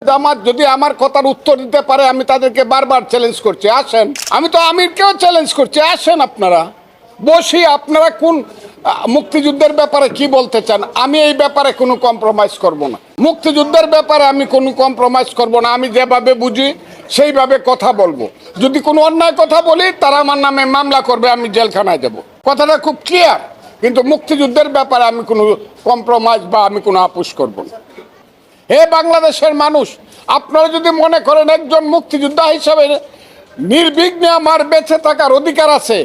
জামাত যদি আমার কথার উত্তর দিতে পারে, আমি তাদেরকে বারবার চ্যালেঞ্জ করছি, আসেন। আমি তো আমিরকেও চ্যালেঞ্জ করছি, আসেন আপনারা বসি। আপনারা কোন মুক্তিযুদ্ধের ব্যাপারে কি বলতে চান? আমি এই ব্যাপারে কোনো কম্প্রোমাইজ করব না। মুক্তিযুদ্ধের ব্যাপারে আমি কোনো কম্প্রোমাইজ করব না। আমি যেভাবে বুঝি সেইভাবে কথা বলবো। যদি কোনো অন্যায় কথা বলি, তারা আমার নামে মামলা করবে, আমি জেলখানায় যাব। কথাটা খুব ক্লিয়ার। কিন্তু মুক্তিযুদ্ধের ব্যাপারে আমি কোনো কম্প্রোমাইজ বা আমি কোনো আপোষ করব না। হে বাংলাদেশের মানুষ, আপনারা যদি মনে করেন একজন মুক্তিযোদ্ধা হিসাবে নির্বিঘ্নে আমার বেঁচে থাকার অধিকার আছে,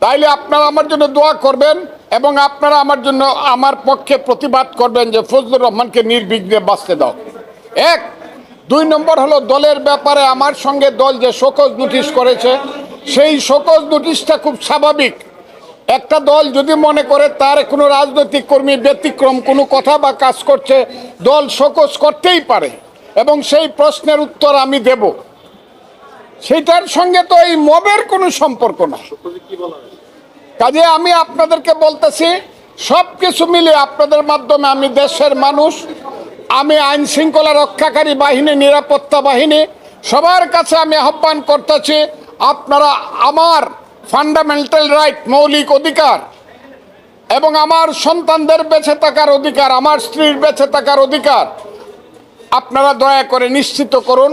তাইলে আপনারা আমার জন্য দোয়া করবেন এবং আপনারা আমার জন্য আমার পক্ষে প্রতিবাদ করবেন যে ফজলুর রহমানকে নির্বিঘ্নে বাঁচতে দাও। এক। 2 নম্বর হলো, দলের ব্যাপারে আমার সঙ্গে দল যে শোকজ নোটিশ করেছে, সেই শোকজ নোটিশটা খুব স্বাভাবিক। একটা দল যদি মনে করে তার কোনো রাজনৈতিক কর্মী ব্যতিক্রম কোনো কথা বা কাজ করছে, দল শোকজ করতেই পারে এবং সেই প্রশ্নের উত্তর আমি দেব। সেটার সঙ্গে তো এই মবের কোনো সম্পর্ক না। কাজে আমি আপনাদেরকে বলতেছি, সব কিছু মিলে আপনাদের মাধ্যমে আমি দেশের মানুষ, আমি আইন শৃঙ্খলা রক্ষাকারী বাহিনী, নিরাপত্তা বাহিনী, সবার কাছে আমি আহ্বান করতেছি, আপনারা আমার ফান্ডামেন্টাল রাইট, মৌলিক অধিকার এবং আমার সন্তানদের বেঁচে থাকার অধিকার, আমার স্ত্রীর বেঁচে থাকার অধিকার আপনারা দয়া করে নিশ্চিত করুন।